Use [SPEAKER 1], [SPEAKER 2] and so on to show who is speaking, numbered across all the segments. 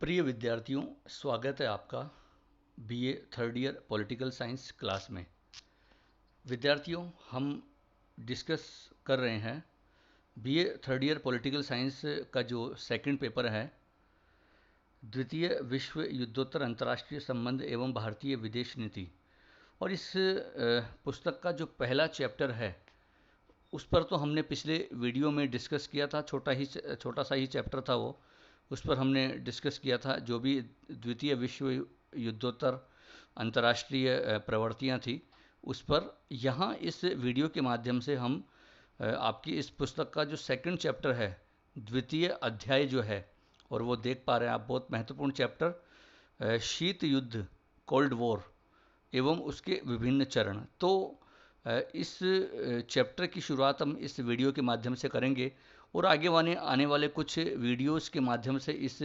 [SPEAKER 1] प्रिय विद्यार्थियों, स्वागत है आपका BA third year political science class में। विद्यार्थियों, हम डिस्कस कर रहे हैं BA third year political science का जो सेकंड पेपर है, द्वितीय विश्व युद्धोत्तर अंतर्राष्ट्रीय संबंध एवं भारतीय विदेश नीति। और इस पुस्तक का जो पहला चैप्टर है उस पर तो हमने पिछले वीडियो में डिस्कस किया था। छोटा सा ही चैप्टर था वो। उस पर हमने डिस्कस किया था जो भी द्वितीय विश्व युद्धोत्तर अंतर्राष्ट्रीय प्रवृत्तियाँ थी उस पर। यहाँ इस वीडियो के माध्यम से हम आपकी इस पुस्तक का जो सेकंड चैप्टर है, द्वितीय अध्याय जो है, और वो देख पा रहे हैं आप, बहुत महत्वपूर्ण चैप्टर, शीत युद्ध, कोल्ड वॉर एवं उसके विभिन्न चरण। तो इस चैप्टर की शुरुआत हम इस वीडियो के माध्यम से करेंगे और आगे आने वाले कुछ वीडियोस के माध्यम से इस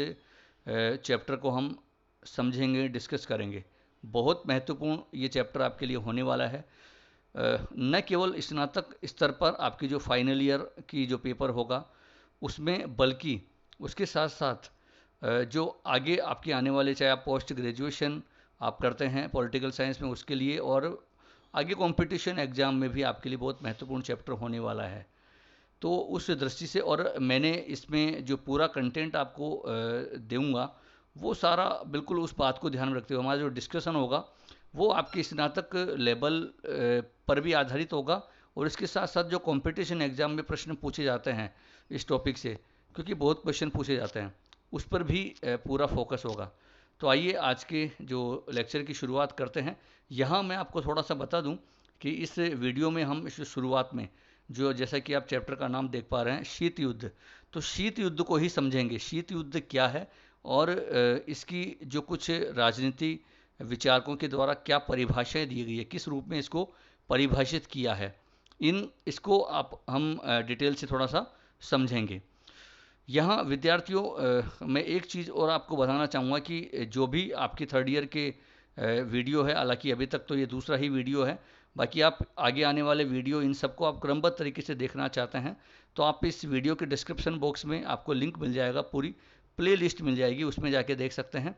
[SPEAKER 1] चैप्टर को हम समझेंगे, डिस्कस करेंगे। बहुत महत्वपूर्ण ये चैप्टर आपके लिए होने वाला है। न केवल स्नातक स्तर पर आपकी जो फाइनल ईयर की जो पेपर होगा उसमें, बल्कि उसके साथ साथ जो आगे आपके आने वाले, चाहे आप पोस्ट ग्रेजुएशन आप करते हैं पॉलिटिकल साइंस में, उसके लिए, और आगे कंपटीशन एग्ज़ाम में भी आपके लिए बहुत महत्वपूर्ण चैप्टर होने वाला है। तो उस दृष्टि से, और मैंने इसमें जो पूरा कंटेंट आपको दूंगा वो सारा बिल्कुल उस बात को ध्यान में रखते हुए हमारा जो डिस्कशन होगा वो आपके स्नातक लेवल पर भी आधारित होगा, और इसके साथ साथ जो कंपटीशन एग्ज़ाम में प्रश्न पूछे जाते हैं इस टॉपिक से, क्योंकि बहुत क्वेश्चन पूछे जाते हैं, उस पर भी पूरा फोकस होगा। तो आइए आज के जो लेक्चर की शुरुआत करते हैं। यहाँ मैं आपको थोड़ा सा बता दूं कि इस वीडियो में हम इस शुरुआत में जो, जैसा कि आप चैप्टर का नाम देख पा रहे हैं, शीत युद्ध, तो शीत युद्ध को ही समझेंगे। शीत युद्ध क्या है और इसकी जो कुछ राजनीति विचारकों के द्वारा क्या परिभाषाएं दी गई है, किस रूप में इसको परिभाषित किया है, इसको हम डिटेल से थोड़ा सा समझेंगे। यहाँ विद्यार्थियों, मैं एक चीज़ और आपको बताना चाहूँगा कि जो भी आपकी थर्ड ईयर के वीडियो है, हालांकि अभी तक तो ये दूसरा ही वीडियो है, बाकी आप आगे आने वाले वीडियो इन सबको आप क्रमबद्ध तरीके से देखना चाहते हैं तो आप इस वीडियो के डिस्क्रिप्शन बॉक्स में आपको लिंक मिल जाएगा, पूरी प्ले लिस्ट मिल जाएगी, उसमें जाके देख सकते हैं।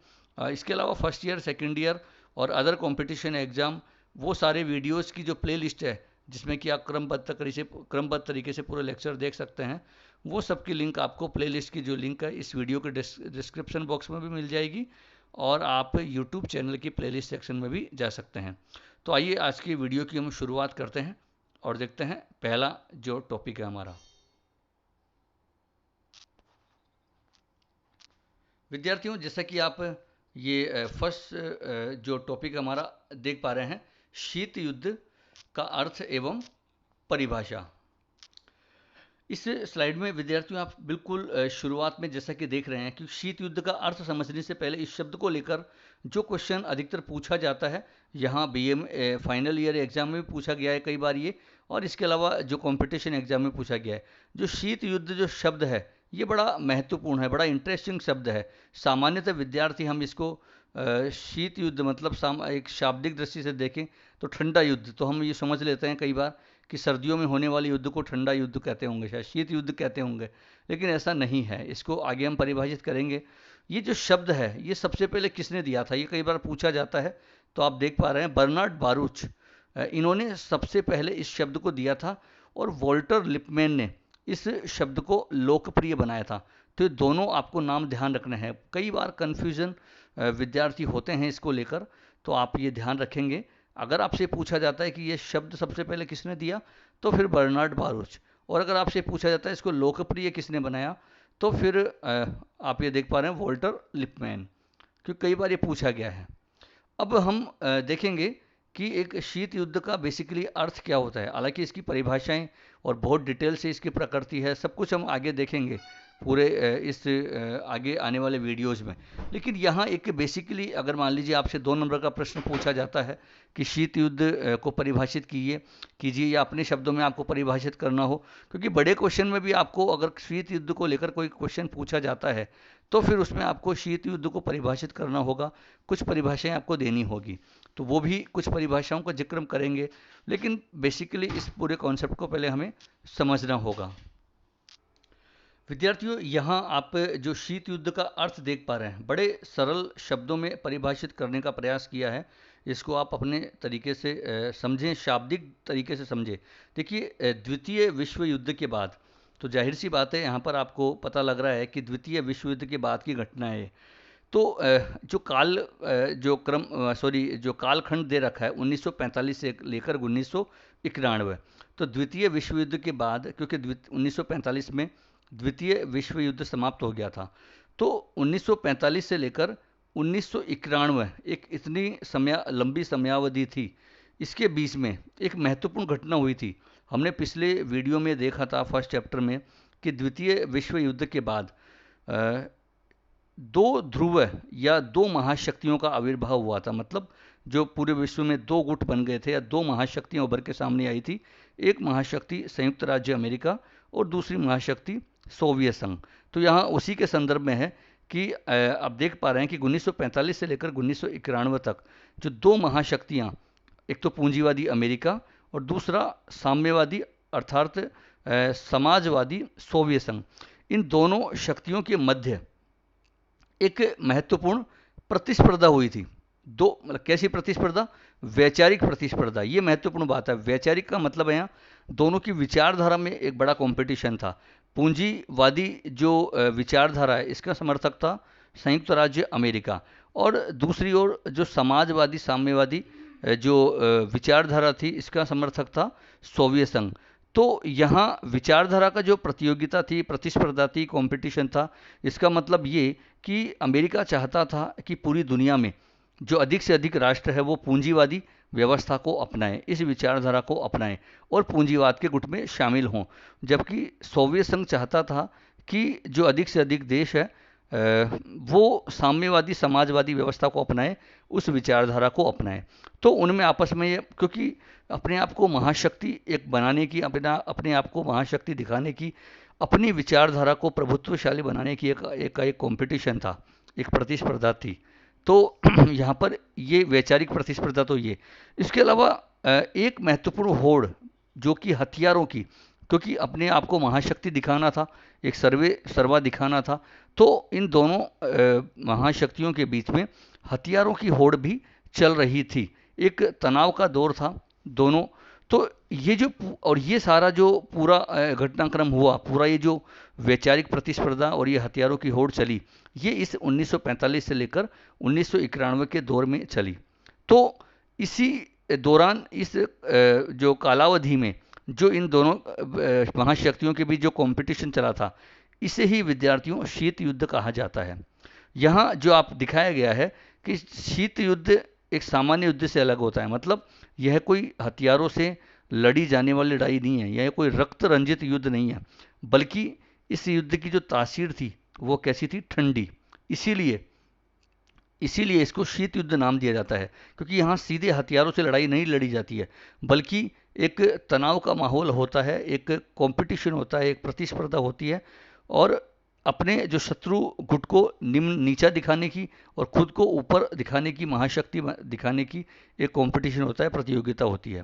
[SPEAKER 1] इसके अलावा फर्स्ट ईयर, सेकेंड ईयर और अदर कॉम्पिटिशन एग्ज़ाम, वो सारे वीडियोज़ की जो प्ले लिस्ट है जिसमें कि आप क्रमबद्ध तरीके से पूरे लेक्चर देख सकते हैं, वो सब की लिंक आपको, प्लेलिस्ट की जो लिंक है, इस वीडियो के डिस्क्रिप्शन बॉक्स में भी मिल जाएगी, और आप यूट्यूब चैनल की प्लेलिस्ट सेक्शन में भी जा सकते हैं। तो आइए आज की वीडियो की हम शुरुआत करते हैं और देखते हैं पहला जो टॉपिक है हमारा। विद्यार्थियों, जैसा कि आप ये फर्स्ट जो टॉपिक हमारा देख पा रहे हैं, शीत युद्ध का अर्थ एवं परिभाषा। इस स्लाइड में विद्यार्थियों आप बिल्कुल शुरुआत में जैसा कि देख रहे हैं कि शीत युद्ध का अर्थ समझने से पहले इस शब्द को लेकर जो क्वेश्चन अधिकतर पूछा जाता है, यहाँ बीए में फाइनल ईयर एग्जाम में भी पूछा गया है कई बार ये, और इसके अलावा जो कंपटीशन एग्जाम में पूछा गया है। जो शीत युद्ध जो शब्द है ये बड़ा महत्वपूर्ण है, बड़ा इंटरेस्टिंग शब्द है। सामान्यतः विद्यार्थी हम इसको शीत युद्ध मतलब एक शाब्दिक दृष्टि से देखें तो ठंडा युद्ध, तो हम ये समझ लेते हैं कई बार कि सर्दियों में होने वाले युद्ध को ठंडा युद्ध कहते होंगे, शायद शीत युद्ध कहते होंगे, लेकिन ऐसा नहीं है। इसको आगे हम परिभाषित करेंगे। ये जो शब्द है ये सबसे पहले किसने दिया था, ये कई बार पूछा जाता है। तो आप देख पा रहे हैं बर्नार्ड बारूच, इन्होंने सबसे पहले इस शब्द को दिया था, और वॉल्टर लिपमैन ने इस शब्द को लोकप्रिय बनाया था। तो ये दोनों आपको नाम ध्यान रखने हैं। कई बार कन्फ्यूज़न विद्यार्थी होते हैं इसको लेकर, तो आप ये ध्यान रखेंगे। अगर आपसे पूछा जाता है कि ये शब्द सबसे पहले किसने दिया, तो फिर बर्नार्ड बारूच, और अगर आपसे पूछा जाता है इसको लोकप्रिय किसने बनाया, तो फिर आप ये देख पा रहे हैं वॉल्टर लिपमैन, क्योंकि कई बार ये पूछा गया है। अब हम देखेंगे कि एक शीत युद्ध का बेसिकली अर्थ क्या होता है। हालांकि इसकी परिभाषाएं और बहुत डिटेल से इसकी प्रकृति है, सब कुछ हम आगे देखेंगे पूरे इस आगे आने वाले वीडियोज़ में। लेकिन यहाँ एक बेसिकली, अगर मान लीजिए आपसे 2 नंबर का प्रश्न पूछा जाता है कि शीत युद्ध को परिभाषित कीजिए, या अपने शब्दों में आपको परिभाषित करना हो, क्योंकि बड़े क्वेश्चन में भी आपको अगर शीत युद्ध को लेकर कोई क्वेश्चन पूछा जाता है तो फिर उसमें आपको शीत युद्ध को परिभाषित करना होगा, कुछ परिभाषाएं आपको देनी होगी। तो वो भी कुछ परिभाषाओं का जिक्र हम करेंगे, लेकिन बेसिकली इस पूरे कॉन्सेप्ट को पहले हमें समझना होगा। विद्यार्थियों, यहाँ आप जो शीत युद्ध का अर्थ देख पा रहे हैं, बड़े सरल शब्दों में परिभाषित करने का प्रयास किया है। इसको आप अपने तरीके से समझें, शाब्दिक तरीके से समझें। देखिए, द्वितीय विश्व युद्ध के बाद, तो जाहिर सी बात है यहाँ पर आपको पता लग रहा है कि द्वितीय विश्व युद्ध के बाद की घटना है। तो जो कालखंड दे रखा है 1945 से लेकर 1991, तो द्वितीय विश्व युद्ध के बाद, क्योंकि 1945 में द्वितीय विश्व युद्ध समाप्त हो गया था, तो 1945 से लेकर 1991 एक इतनी लंबी समयावधि थी। इसके बीच में एक महत्वपूर्ण घटना हुई थी। हमने पिछले वीडियो में देखा था, फर्स्ट चैप्टर में, कि द्वितीय विश्व युद्ध के बाद दो ध्रुव या दो महाशक्तियों का आविर्भाव हुआ था। मतलब जो पूरे विश्व में दो गुट बन गए थे, या दो महाशक्तियां उभर के सामने आई थी। एक महाशक्ति संयुक्त राज्य अमेरिका और दूसरी महाशक्ति सोवियत संघ। तो यहाँ उसी के संदर्भ में है कि आप देख पा रहे हैं कि 1945 से लेकर 1991 तक जो दो महाशक्तियाँ, एक तो पूंजीवादी अमेरिका और दूसरा साम्यवादी अर्थात समाजवादी सोवियत संघ, इन दोनों शक्तियों के मध्य एक महत्वपूर्ण प्रतिस्पर्धा हुई थी। दो मतलब कैसी प्रतिस्पर्धा? वैचारिक प्रतिस्पर्धा। ये महत्वपूर्ण बात है। वैचारिक का मतलब है यहाँ दोनों की विचारधारा में एक बड़ा कंपटीशन था। पूंजीवादी जो विचारधारा है, इसका समर्थक था संयुक्त राज्य अमेरिका, और दूसरी ओर जो समाजवादी साम्यवादी जो विचारधारा थी, इसका समर्थक था सोवियत संघ। तो यहाँ विचारधारा का जो प्रतियोगिता थी, प्रतिस्पर्धा थी, कंपटीशन था, इसका मतलब ये कि अमेरिका चाहता था कि पूरी दुनिया में जो अधिक से अधिक राष्ट्र है वो पूंजीवादी व्यवस्था को अपनाएं, इस विचारधारा को अपनाएं और पूंजीवाद के गुट में शामिल हों। जबकि सोवियत संघ चाहता था कि जो अधिक से अधिक देश है वो साम्यवादी समाजवादी व्यवस्था को अपनाएं, उस विचारधारा को अपनाएं। तो उनमें आपस में ये, क्योंकि अपने आप को महाशक्ति एक बनाने की, अपने आप को महाशक्ति दिखाने की, अपनी विचारधारा को प्रभुत्वशाली बनाने की एक कंपटीशन था, एक प्रतिस्पर्धा थी। तो यहाँ पर ये वैचारिक प्रतिस्पर्धा तो ये, इसके अलावा एक महत्वपूर्ण होड़ जो कि हथियारों की, क्योंकि अपने आप को महाशक्ति दिखाना था, एक सर्वा दिखाना था, तो इन दोनों महाशक्तियों के बीच में हथियारों की होड़ भी चल रही थी। एक तनाव का दौर था दोनों। तो ये जो और ये सारा जो पूरा घटनाक्रम हुआ, पूरा ये जो वैचारिक प्रतिस्पर्धा और ये हथियारों की होड़ चली, ये इस 1945 से लेकर 1991 के दौर में चली। तो इसी दौरान इस जो कालावधि में जो इन दोनों महाशक्तियों के बीच जो कंपटीशन चला था, इसे ही विद्यार्थियों शीत युद्ध कहा जाता है। यहाँ जो आप दिखाया गया है कि शीत युद्ध एक सामान्य युद्ध से अलग होता है। मतलब यह कोई हथियारों से लड़ी जाने वाली लड़ाई नहीं है, यह कोई रक्त रंजित युद्ध नहीं है, बल्कि इस युद्ध की जो तासीर थी वो कैसी थी? ठंडी। इसीलिए इसको शीत युद्ध नाम दिया जाता है, क्योंकि यहाँ सीधे हथियारों से लड़ाई नहीं लड़ी जाती है, बल्कि एक तनाव का माहौल होता है, एक कंपटीशन होता है, एक प्रतिस्पर्धा होती है, और अपने जो शत्रु गुट को नीचा दिखाने की और खुद को ऊपर दिखाने की, महाशक्ति दिखाने की एक कंपटीशन होता है, प्रतियोगिता होती है।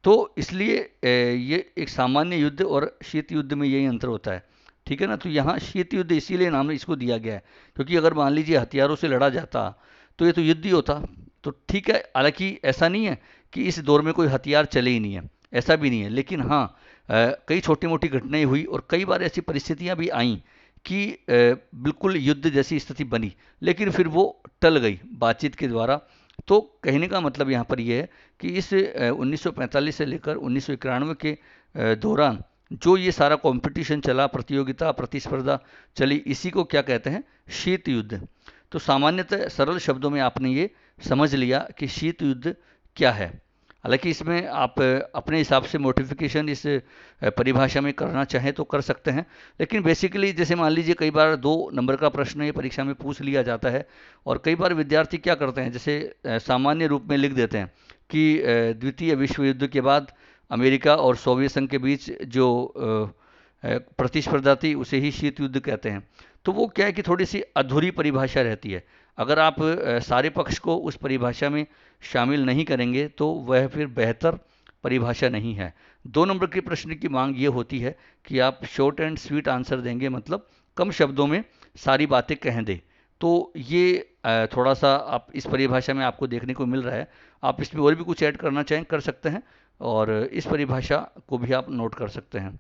[SPEAKER 1] तो इसलिए ये एक सामान्य युद्ध और शीत युद्ध में यही अंतर होता है। ठीक है ना? तो यहाँ शीत युद्ध इसीलिए नाम इसको दिया गया है, क्योंकि अगर मान लीजिए हथियारों से लड़ा जाता तो ये तो युद्ध ही होता। तो ठीक है, हालांकि ऐसा नहीं है कि इस दौर में कोई हथियार चले ही नहीं है, ऐसा भी नहीं है, लेकिन हाँ कई छोटी मोटी घटनाएं हुई और कई बार ऐसी परिस्थितियां भी आईं कि बिल्कुल युद्ध जैसी स्थिति बनी, लेकिन फिर वो टल गई बातचीत के द्वारा। तो कहने का मतलब यहाँ पर यह है कि इस 1945 से लेकर 1991 के दौरान जो ये सारा कंपटीशन चला, प्रतियोगिता प्रतिस्पर्धा चली, इसी को क्या कहते हैं? शीत युद्ध। तो सामान्यतः सरल शब्दों में आपने ये समझ लिया कि शीत युद्ध क्या है। हालांकि इसमें आप अपने हिसाब से मॉडिफिकेशन इस परिभाषा में करना चाहें तो कर सकते हैं, लेकिन बेसिकली जैसे मान लीजिए कई बार 2 नंबर का प्रश्न ये परीक्षा में पूछ लिया जाता है, और कई बार विद्यार्थी क्या करते हैं, जैसे सामान्य रूप में लिख देते हैं कि द्वितीय विश्व युद्ध के बाद अमेरिका और सोवियत संघ के बीच जो प्रतिस्पर्धा थी उसे ही शीत युद्ध कहते हैं। तो वो क्या है कि थोड़ी सी अधूरी परिभाषा रहती है। अगर आप सारे पक्ष को उस परिभाषा में शामिल नहीं करेंगे तो वह फिर बेहतर परिभाषा नहीं है। 2 नंबर के प्रश्न की मांग ये होती है कि आप शॉर्ट एंड स्वीट आंसर देंगे, मतलब कम शब्दों में सारी बातें कह दें। तो ये थोड़ा सा आप इस परिभाषा में आपको देखने को मिल रहा है। आप इसमें और भी कुछ ऐड करना चाहें कर सकते हैं, और इस परिभाषा को भी आप नोट कर सकते हैं।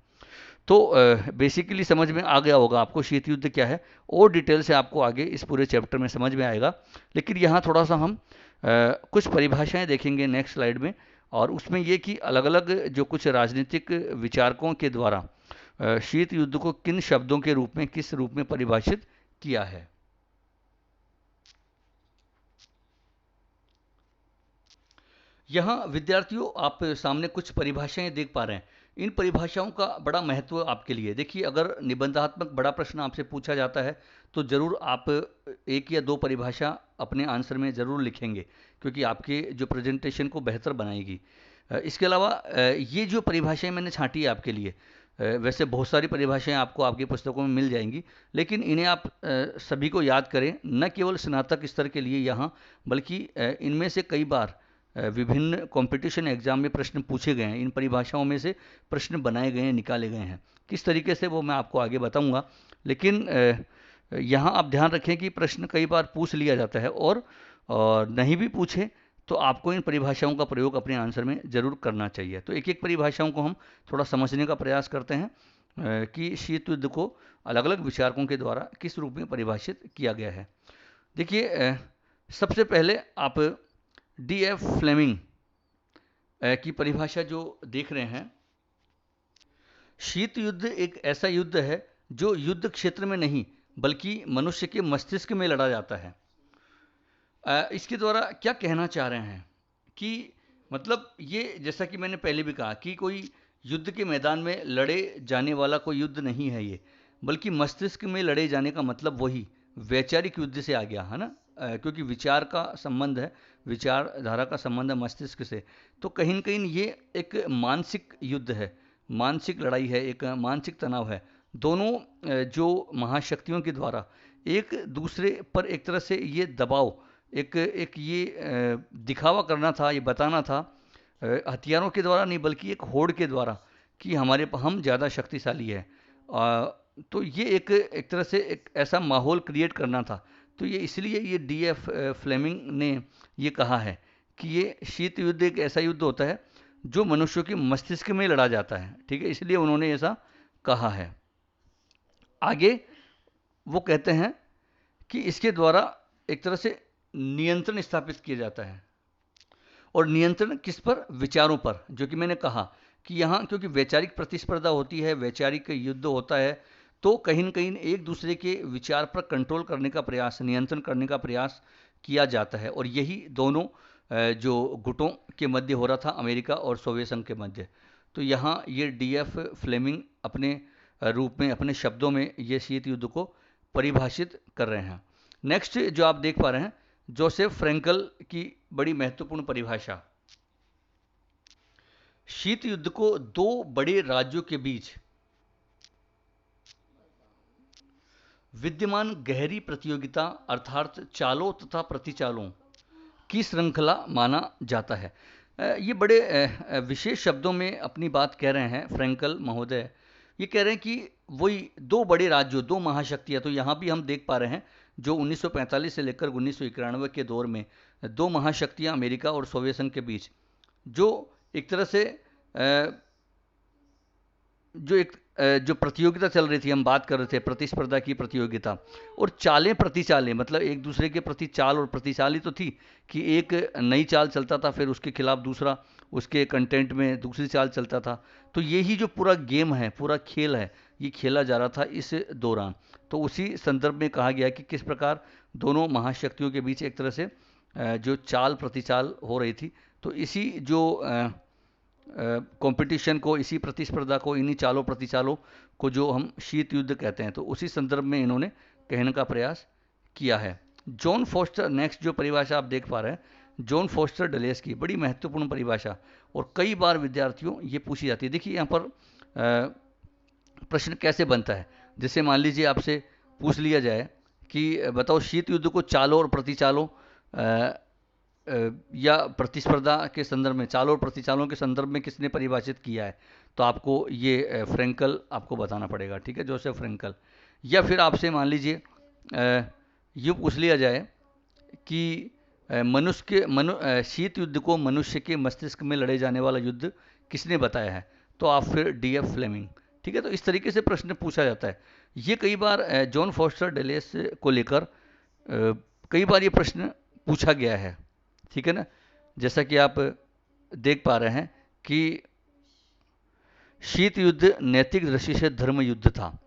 [SPEAKER 1] तो बेसिकली समझ में आ गया होगा आपको शीत युद्ध क्या है, और डिटेल से आपको आगे इस पूरे चैप्टर में समझ में आएगा। लेकिन यहाँ थोड़ा सा हम कुछ परिभाषाएं देखेंगे नेक्स्ट स्लाइड में, और उसमें ये कि अलग अलग जो कुछ राजनीतिक विचारकों के द्वारा शीत युद्ध को किन शब्दों के रूप में, किस रूप में परिभाषित किया है। यहाँ विद्यार्थियों आप सामने कुछ परिभाषाएं देख पा रहे हैं। इन परिभाषाओं का बड़ा महत्व आपके लिए। देखिए, अगर निबंधात्मक बड़ा प्रश्न आपसे पूछा जाता है तो ज़रूर आप 1 या 2 परिभाषा अपने आंसर में ज़रूर लिखेंगे, क्योंकि आपके जो प्रेजेंटेशन को बेहतर बनाएगी। इसके अलावा ये जो परिभाषाएं मैंने छांटी है आपके लिए, वैसे बहुत सारी परिभाषाएं आपको आपकी पुस्तकों में मिल जाएंगी, लेकिन इन्हें आप सभी को याद करें, न केवल स्नातक स्तर के लिए यहाँ, बल्कि इनमें से कई बार विभिन्न कंपटीशन एग्जाम में प्रश्न पूछे गए हैं। इन परिभाषाओं में से प्रश्न बनाए गए हैं, निकाले गए हैं। किस तरीके से वो मैं आपको आगे बताऊंगा, लेकिन यहाँ आप ध्यान रखें कि प्रश्न कई बार पूछ लिया जाता है, और नहीं भी पूछे तो आपको इन परिभाषाओं का प्रयोग अपने आंसर में जरूर करना चाहिए। तो एक एक परिभाषाओं को हम थोड़ा समझने का प्रयास करते हैं कि शीत युद्ध को अलग अलग विचारकों के द्वारा किस रूप में परिभाषित किया गया है। देखिए, सबसे पहले आप D.F. फ्लेमिंग की परिभाषा जो देख रहे हैं, शीत युद्ध एक ऐसा युद्ध है जो युद्ध क्षेत्र में नहीं बल्कि मनुष्य के मस्तिष्क में लड़ा जाता है। इसके द्वारा क्या कहना चाह रहे हैं कि मतलब ये, जैसा कि मैंने पहले भी कहा कि कोई युद्ध के मैदान में लड़े जाने वाला कोई युद्ध नहीं है ये, बल्कि मस्तिष्क में लड़े जाने का मतलब वही वैचारिक युद्ध से आ गया है ना, क्योंकि विचार का संबंध है, विचारधारा का संबंध है मस्तिष्क से। तो कहीं न कहीं ये एक मानसिक युद्ध है, मानसिक लड़ाई है, एक मानसिक तनाव है। दोनों जो महाशक्तियों के द्वारा एक दूसरे पर एक तरह से ये दबाव, एक एक ये दिखावा करना था, ये बताना था हथियारों के द्वारा नहीं बल्कि एक होड़ के द्वारा कि हम ज़्यादा शक्तिशाली है। तो ये एक तरह से एक ऐसा माहौल क्रिएट करना था। तो ये इसलिए ये D.F. फ्लेमिंग ने ये कहा है कि ये शीत युद्ध एक ऐसा युद्ध होता है जो मनुष्यों के मस्तिष्क में लड़ा जाता है। ठीक है, इसलिए उन्होंने ऐसा कहा है। आगे वो कहते हैं कि इसके द्वारा एक तरह से नियंत्रण स्थापित किया जाता है, और नियंत्रण किस पर? विचारों पर। जो कि मैंने कहा कि यहाँ क्योंकि वैचारिक प्रतिस्पर्धा होती है, वैचारिक युद्ध होता है, तो कहीं न कहीं एक दूसरे के विचार पर कंट्रोल करने का प्रयास, नियंत्रण करने का प्रयास किया जाता है। और यही दोनों जो गुटों के मध्य हो रहा था, अमेरिका और सोवियत संघ के मध्य। तो यहाँ ये D.F. फ्लेमिंग अपने रूप में, अपने शब्दों में ये शीत युद्ध को परिभाषित कर रहे हैं। नेक्स्ट जो आप देख पा रहे हैं, जोसेफ फ्रैंकल की बड़ी महत्वपूर्ण परिभाषा। शीत युद्ध को 2 बड़े राज्यों के बीच विद्यमान गहरी प्रतियोगिता अर्थात चालों तथा प्रतिचालों की श्रृंखला माना जाता है। ये बड़े विशेष शब्दों में अपनी बात कह रहे हैं फ्रैंकल महोदय। ये कह रहे हैं कि वही 2 बड़े राज्यों, 2 महाशक्तियाँ। तो यहाँ भी हम देख पा रहे हैं जो 1945 से लेकर 1991 के दौर में 2 महाशक्तियाँ अमेरिका और सोवियत संघ के बीच जो एक तरह से जो प्रतियोगिता चल रही थी, हम बात कर रहे थे प्रतिस्पर्धा की प्रतियोगिता, और चालें प्रतिचालें, मतलब एक दूसरे के प्रति चाल और प्रतिचाल ही तो थी कि एक नई चाल चलता था, फिर उसके खिलाफ दूसरा उसके कंटेंट में दूसरी चाल चलता था। तो यही जो पूरा गेम है, पूरा खेल है, ये खेला जा रहा था इस दौरान। तो उसी संदर्भ में कहा गया कि किस प्रकार दोनों महाशक्तियों के बीच एक तरह से जो चाल प्रतिचाल हो रही थी। तो इसी जो कंपटीशन को, इसी प्रतिस्पर्धा को, इन्हीं चालों प्रतिचालों को जो हम शीत युद्ध कहते हैं, तो उसी संदर्भ में इन्होंने कहने का प्रयास किया है। जॉन फोस्टर, नेक्स्ट जो परिभाषा आप देख पा रहे हैं, जॉन फोस्टर डलेस की बड़ी महत्वपूर्ण परिभाषा, और कई बार विद्यार्थियों ये पूछी जाती है। देखिए यहाँ पर प्रश्न कैसे बनता है, जैसे मान लीजिए आपसे पूछ लिया जाए कि बताओ शीत युद्ध को चालों और प्रतिचालों या प्रतिस्पर्धा के संदर्भ में, चालों और प्रतिचालों के संदर्भ में किसने परिभाषित किया है? तो आपको ये फ्रेंकल आपको बताना पड़ेगा, ठीक है, जोसेफ फ्रेंकल। या फिर आपसे मान लीजिए यूँ पूछ लिया जाए कि मनुष्य के शीत युद्ध को मनुष्य के मस्तिष्क में लड़े जाने वाला युद्ध किसने बताया है? तो आप फिर डीएफ फ्लेमिंग, ठीक है। तो इस तरीके से प्रश्न पूछा जाता है। ये कई बार जॉन फॉस्टर डलेस को लेकर कई बार ये प्रश्न पूछा गया है, ठीक है ना। जैसा कि आप देख पा रहे हैं कि शीत युद्ध नैतिक दृष्टि से धर्म युद्ध था।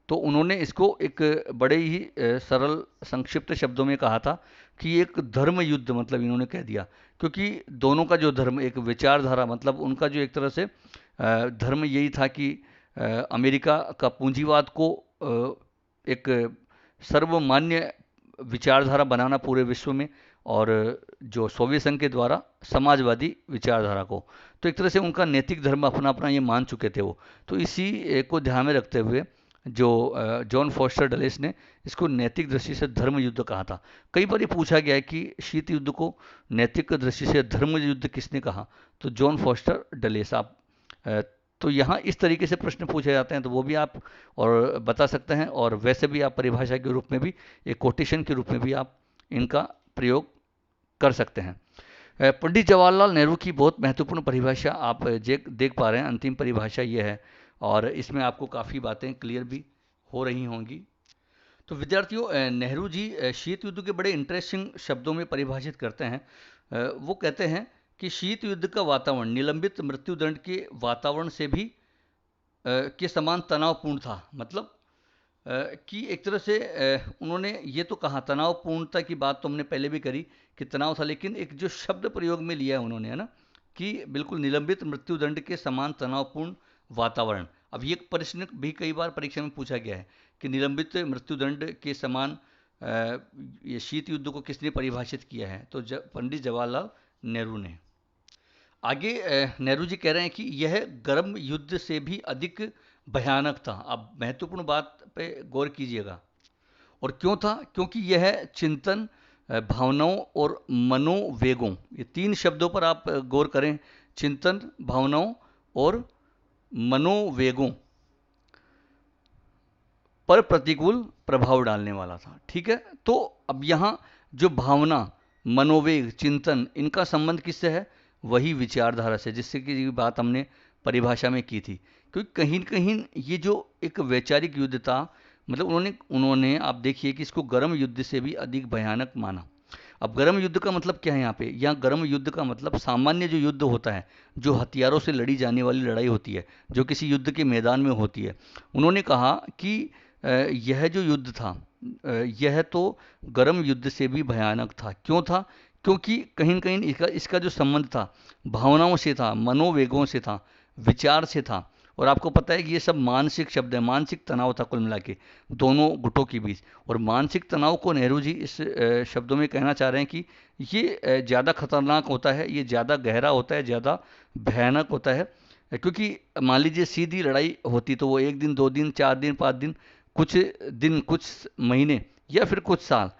[SPEAKER 1] तो उन्होंने इसको एक बड़े ही सरल संक्षिप्त शब्दों में कहा था कि एक धर्म युद्ध, मतलब इन्होंने कह दिया, क्योंकि दोनों का जो धर्म, एक विचारधारा, मतलब उनका जो एक तरह से धर्म यही था कि अमेरिका का पूंजीवाद को एक सर्वमान्य विचारधारा बनाना पूरे विश्व में, और जो सोवियत संघ के द्वारा समाजवादी विचारधारा को। तो एक तरह से उनका नैतिक धर्म अपना अपना ये मान चुके थे वो। तो इसी को ध्यान में रखते हुए जो जॉन फॉस्टर डलेस ने इसको नैतिक दृष्टि से धर्म युद्ध कहा था। कई बार ये पूछा गया है कि शीत युद्ध को नैतिक दृष्टि से धर्म युद्ध किसने कहा? तो जॉन फॉस्टर डलेस। आप तो यहाँ इस तरीके से प्रश्न पूछे जाते हैं, तो वो भी आप और बता सकते हैं, और वैसे भी आप परिभाषा के रूप में भी, एक कोटेशन के रूप में भी आप इनका प्रयोग कर सकते हैं। पंडित जवाहरलाल नेहरू की बहुत महत्वपूर्ण परिभाषा आप देख पा रहे हैं, अंतिम परिभाषा ये है, और इसमें आपको काफ़ी बातें क्लियर भी हो रही होंगी। तो विद्यार्थियों, नेहरू जी शीत युद्ध के बड़े इंटरेस्टिंग शब्दों में परिभाषित करते हैं। वो कहते हैं कि शीत युद्ध का वातावरण निलंबित मृत्युदंड के वातावरण से भी के समान तनावपूर्ण था। मतलब कि एक तरह से उन्होंने ये तो कहा, तनावपूर्णता की बात तो हमने पहले भी करी कि तनाव था, लेकिन एक जो शब्द प्रयोग में लिया है उन्होंने, है ना, कि बिल्कुल निलंबित मृत्युदंड के समान तनावपूर्ण वातावरण। अब ये प्रश्न भी कई बार परीक्षा में पूछा गया है कि निलंबित मृत्युदंड के समान ये शीत युद्ध को किसने परिभाषित किया है? तो पंडित जवाहरलाल नेहरू ने। आगे नेहरू जी कह रहे हैं कि यह गर्म युद्ध से भी अधिक भयानक था। अब महत्वपूर्ण बात पे गौर कीजिएगा। और क्यों था? क्योंकि यह चिंतन, भावनाओं और मनोवेगों, ये तीन शब्दों पर आप गौर करें, चिंतन, भावनाओं और मनोवेगों पर प्रतिकूल प्रभाव डालने वाला था, ठीक है। तो अब यहाँ जो भावना, मनोवेग, चिंतन, इनका संबंध किससे है? वही विचारधारा से, जिससे कि बात हमने परिभाषा में की थी। क्योंकि कहीं कहीं ये जो एक वैचारिक युद्ध था, मतलब उन्होंने आप देखिए कि इसको गर्म युद्ध से भी अधिक भयानक माना। अब गर्म युद्ध का मतलब क्या है यहाँ पे? यहाँ गर्म युद्ध का मतलब सामान्य जो युद्ध होता है, जो हथियारों से लड़ी जाने वाली लड़ाई होती है, जो किसी युद्ध के मैदान में होती है। उन्होंने कहा कि यह जो युद्ध था, यह तो गर्म युद्ध से भी भयानक था। क्यों था? क्योंकि कहीं न कहीं इसका जो संबंध था भावनाओं से था, मनोवेगों से था, विचार से था। और आपको पता है कि ये सब मानसिक शब्द है, मानसिक तनाव था कुल मिला के दोनों गुटों के बीच। और मानसिक तनाव को नेहरू जी इस शब्दों में कहना चाह रहे हैं कि ये ज़्यादा खतरनाक होता है, ये ज़्यादा गहरा होता है, ज़्यादा भयानक होता है। क्योंकि मान लीजिए सीधी लड़ाई होती तो वो 1 दिन, 2 दिन, 4 दिन, 5 दिन, कुछ महीने या फिर कुछ साल,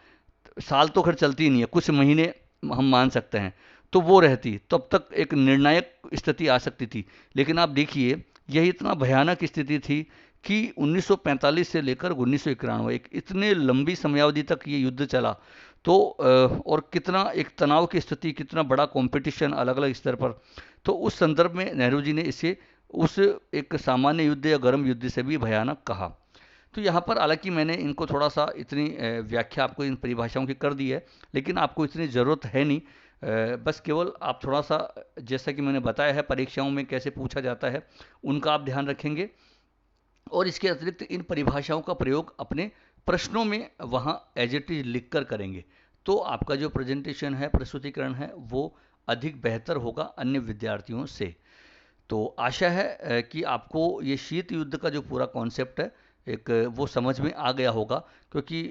[SPEAKER 1] साल तो खैर चलती ही नहीं है, कुछ महीने हम मान सकते हैं, तो वो रहती, तब तक एक निर्णायक स्थिति आ सकती थी। लेकिन आप देखिए यह इतना भयानक स्थिति थी कि 1945 से लेकर 1991, एक इतने लंबी समयावधि तक ये युद्ध चला। तो और कितना एक तनाव की स्थिति, कितना बड़ा कंपटीशन अलग अलग स्तर पर। तो उस संदर्भ में नेहरू जी ने इसे उस एक सामान्य युद्ध या गर्म युद्ध से भी भयानक कहा। तो यहाँ पर हालांकि मैंने इनको थोड़ा सा इतनी व्याख्या आपको इन परिभाषाओं की कर दी है, लेकिन आपको इतनी ज़रूरत है नहीं। बस केवल आप थोड़ा सा, जैसा कि मैंने बताया है परीक्षाओं में कैसे पूछा जाता है, उनका आप ध्यान रखेंगे। और इसके अतिरिक्त इन परिभाषाओं का प्रयोग अपने प्रश्नों में वहाँ एज इट इज लिख कर करेंगे, तो आपका जो प्रेजेंटेशन है, प्रस्तुतिकरण है, वो अधिक बेहतर होगा अन्य विद्यार्थियों से। तो आशा है कि आपको ये शीत युद्ध का जो पूरा कॉन्सेप्ट है एक वो समझ में आ गया होगा। क्योंकि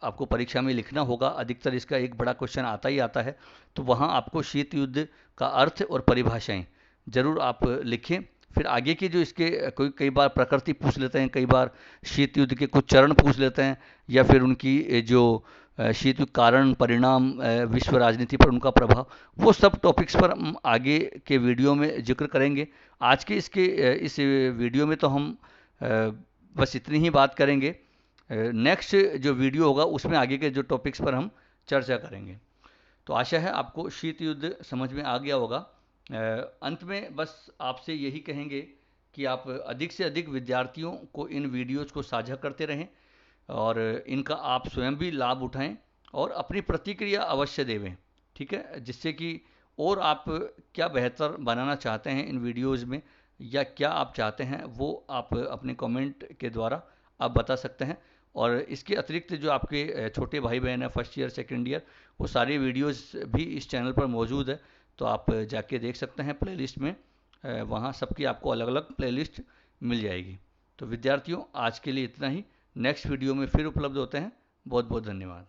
[SPEAKER 1] आपको परीक्षा में लिखना होगा, अधिकतर इसका एक बड़ा क्वेश्चन आता ही आता है। तो वहाँ आपको शीत युद्ध का अर्थ और परिभाषाएं जरूर आप लिखें। फिर आगे के जो इसके कई बार प्रकृति पूछ लेते हैं, कई बार शीत युद्ध के कुछ चरण पूछ लेते हैं, या फिर उनकी जो शीत युद्ध कारण परिणाम, विश्व राजनीति पर उनका प्रभाव, वो सब टॉपिक्स पर हम आगे के वीडियो में जिक्र करेंगे। आज के इस वीडियो में तो हम बस इतनी ही बात करेंगे। नेक्स्ट जो वीडियो होगा उसमें आगे के जो टॉपिक्स पर हम चर्चा करेंगे। तो आशा है आपको शीत युद्ध समझ में आ गया होगा। अंत में बस आपसे यही कहेंगे कि आप अधिक से अधिक विद्यार्थियों को इन वीडियोज़ को साझा करते रहें और इनका आप स्वयं भी लाभ उठाएं और अपनी प्रतिक्रिया अवश्य देवें, ठीक है, जिससे कि और आप क्या बेहतर बनाना चाहते हैं इन वीडियोज़ में या क्या आप चाहते हैं वो आप अपने कमेंट के द्वारा आप बता सकते हैं। और इसके अतिरिक्त जो आपके छोटे भाई बहन हैं फर्स्ट ईयर सेकेंड ईयर, वो सारी वीडियोज़ भी इस चैनल पर मौजूद है, तो आप जाके देख सकते हैं प्लेलिस्ट में। वहाँ सबकी आपको अलग अलग प्लेलिस्ट मिल जाएगी। तो विद्यार्थियों आज के लिए इतना ही। नेक्स्ट वीडियो में फिर उपलब्ध होते हैं। बहुत बहुत धन्यवाद।